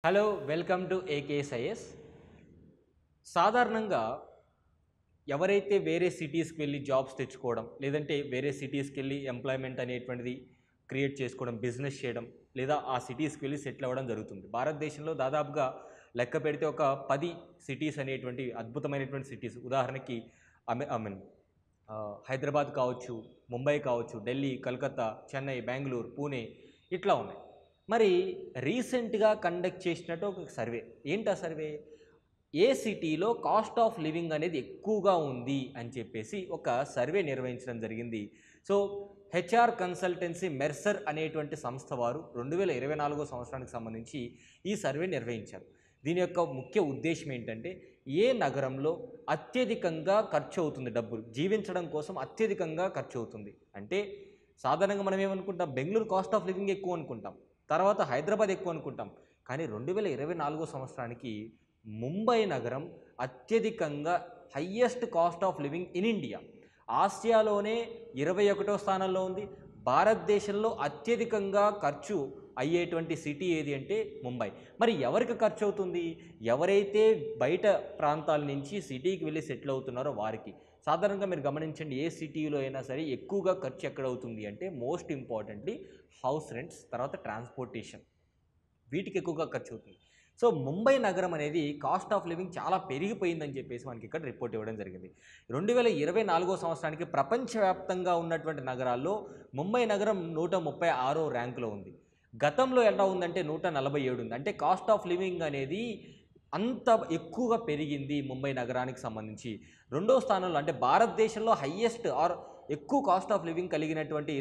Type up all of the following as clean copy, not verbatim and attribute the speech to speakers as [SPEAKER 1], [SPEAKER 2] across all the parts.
[SPEAKER 1] Hello welcome to ఏకేఎస్ఐఎస్. సాధారణంగా ఎవరైతే వేరే సిటీస్కి వెళ్ళి జాబ్స్ తెచ్చుకోవడం లేదంటే వేరే సిటీస్కి వెళ్ళి ఎంప్లాయ్మెంట్ అనేటువంటిది క్రియేట్ చేసుకోవడం, బిజినెస్ చేయడం లేదా ఆ సిటీస్కి వెళ్ళి సెటిల్ అవ్వడం జరుగుతుంది. భారతదేశంలో దాదాపుగా లెక్క పెడితే ఒక 10 సిటీస్ అనేటువంటి అద్భుతమైనటువంటి సిటీస్, ఉదాహరణకి ఐ మీన్ హైదరాబాద్ కావచ్చు, ముంబై కావచ్చు, ఢిల్లీ, కలకత్తా, చెన్నై, బెంగళూరు, పూణే ఇట్లా ఉన్నాయి. మరి రీసెంట్గా కండక్ట్ చేసినట్టు ఒక సర్వే. ఏంటి ఆ సర్వే? ఏ సిటీలో కాస్ట్ ఆఫ్ లివింగ్ అనేది ఎక్కువగా ఉంది అని చెప్పేసి ఒక సర్వే నిర్వహించడం జరిగింది. సో హెచ్ఆర్ కన్సల్టెన్సీ మెర్సర్ అనేటువంటి సంస్థ వారు 2024 సంవత్సరానికి సంబంధించి ఈ సర్వే నిర్వహించారు. దీని యొక్క ముఖ్య ఉద్దేశం ఏంటంటే, ఏ నగరంలో అత్యధికంగా ఖర్చు అవుతుంది, డబ్బులు జీవించడం కోసం అత్యధికంగా ఖర్చు అవుతుంది అంటే, సాధారణంగా మనం ఏమనుకుంటాం, బెంగళూరు కాస్ట్ ఆఫ్ లివింగ్ ఎక్కువ అనుకుంటాం, తర్వాత హైదరాబాద్ ఎక్కువ అనుకుంటాం. కానీ 2024 సంవత్సరానికి ముంబై నగరం అత్యధికంగా highest cost of living in India. ఆసియాలోనే 21వ స్థానంలో ఉంది. భారతదేశంలో అత్యధికంగా ఖర్చు అయ్యేటువంటి సిటీ ఏది అంటే ముంబై. మరి ఎవరికి ఖర్చు అవుతుంది? ఎవరైతే బయట ప్రాంతాల నుంచి సిటీకి వెళ్ళి సెటిల్ అవుతున్నారో వారికి. సాధారణంగా మీరు గమనించండి, ఏ సిటీలో అయినా సరే ఎక్కువగా ఖర్చు ఎక్కడ అవుతుంది అంటే, మోస్ట్ ఇంపార్టెంట్లీ హౌస్ రెంట్స్, తర్వాత ట్రాన్స్పోర్టేషన్, వీటికి ఎక్కువగా ఖర్చు అవుతుంది. సో ముంబై నగరం అనేది కాస్ట్ ఆఫ్ లివింగ్ చాలా పెరిగిపోయిందని చెప్పేసి మనకి ఇక్కడ రిపోర్ట్ ఇవ్వడం జరిగింది. 2024 సంవత్సరానికి ప్రపంచవ్యాప్తంగా ఉన్నటువంటి నగరాల్లో ముంబై నగరం 136వ ర్యాంకులో ఉంది. గతంలో ఎలా ఉందంటే 147 ఉంది. అంటే కాస్ట్ ఆఫ్ లివింగ్ అనేది అంత ఎక్కువగా పెరిగింది ముంబై నగరానికి సంబంధించి. రెండో స్థానంలో అంటే భారతదేశంలో హయ్యెస్ట్ ఆర్ ఎక్కువ కాస్ట్ ఆఫ్ లివింగ్ కలిగినటువంటి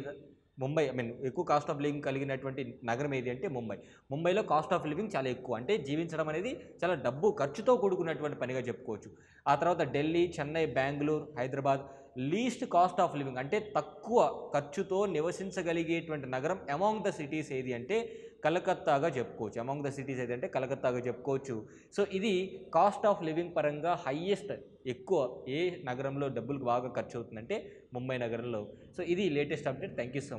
[SPEAKER 1] ముంబై, ఎక్కువ కాస్ట్ ఆఫ్ లివింగ్ కలిగినటువంటి నగరం ఏది అంటే ముంబై. ముంబైలో కాస్ట్ ఆఫ్ లివింగ్ చాలా ఎక్కువ, అంటే జీవించడం అనేది చాలా డబ్బు ఖర్చుతో కూడుకున్నటువంటి పనిగా చెప్పుకోవచ్చు. ఆ తర్వాత Delhi, Chennai, Bengaluru, Hyderabad least cost of living, అంటే తక్కువ ఖర్చుతో నివసించగలిగేటువంటి నగరం అమాంగ్ ద సిటీస్ ఏది అంటే కలకత్తాగా చెప్పుకోవచ్చు. అమాంగ్ ద సిటీస్ ఏది అంటే కలకత్తాగా చెప్పుకోవచ్చు. సో ఇది కాస్ట్ ఆఫ్ లివింగ్ పరంగా హయ్యెస్ట్, ఎక్కువ ఏ నగరంలో డబ్బులు బాగా ఖర్చు అవుతుందంటే ముంబై నగరంలో. సో ఇది latest update. Thank you so much.